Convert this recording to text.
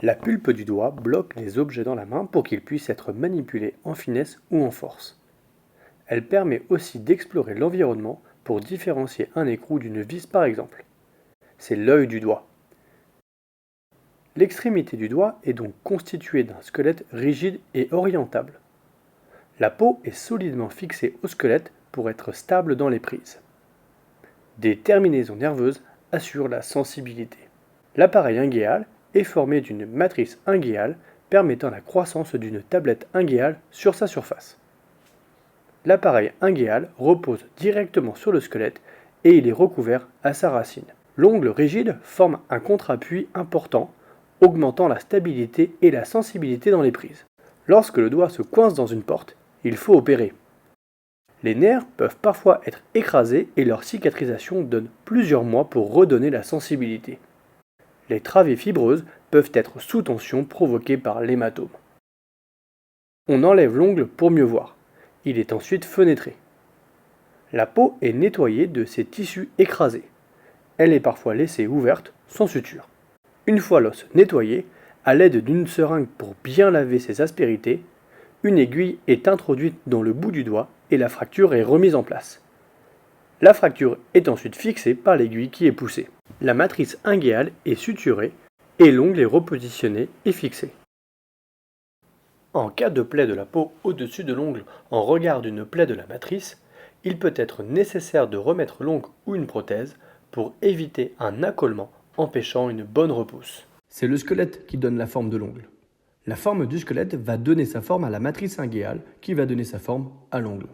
La pulpe du doigt bloque les objets dans la main pour qu'ils puissent être manipulés en finesse ou en force. Elle permet aussi d'explorer l'environnement pour différencier un écrou d'une vis par exemple. C'est l'œil du doigt. L'extrémité du doigt est donc constituée d'un squelette rigide et orientable. La peau est solidement fixée au squelette pour être stable dans les prises. Des terminaisons nerveuses assurent la sensibilité. L'appareil ingéal est formé d'une matrice ingéale permettant la croissance d'une tablette ingéale sur sa surface. L'appareil ingéal repose directement sur le squelette et il est recouvert à sa racine. L'ongle rigide forme un contre-appui important, augmentant la stabilité et la sensibilité dans les prises. Lorsque le doigt se coince dans une porte, il faut opérer. Les nerfs peuvent parfois être écrasés et leur cicatrisation donne plusieurs mois pour redonner la sensibilité. Les travées fibreuses peuvent être sous tension provoquées par l'hématome. On enlève l'ongle pour mieux voir. Il est ensuite fenêtré. La peau est nettoyée de ses tissus écrasés. Elle est parfois laissée ouverte, sans suture. Une fois l'os nettoyé, à l'aide d'une seringue pour bien laver ses aspérités, une aiguille est introduite dans le bout du doigt et la fracture est remise en place. La fracture est ensuite fixée par l'aiguille qui est poussée. La matrice ingéale est suturée et l'ongle est repositionné et fixé. En cas de plaie de la peau au-dessus de l'ongle en regard d'une plaie de la matrice, il peut être nécessaire de remettre l'ongle ou une prothèse pour éviter un accolement empêchant une bonne repousse. C'est le squelette qui donne la forme de l'ongle. La forme du squelette va donner sa forme à la matrice ingéale qui va donner sa forme à l'ongle.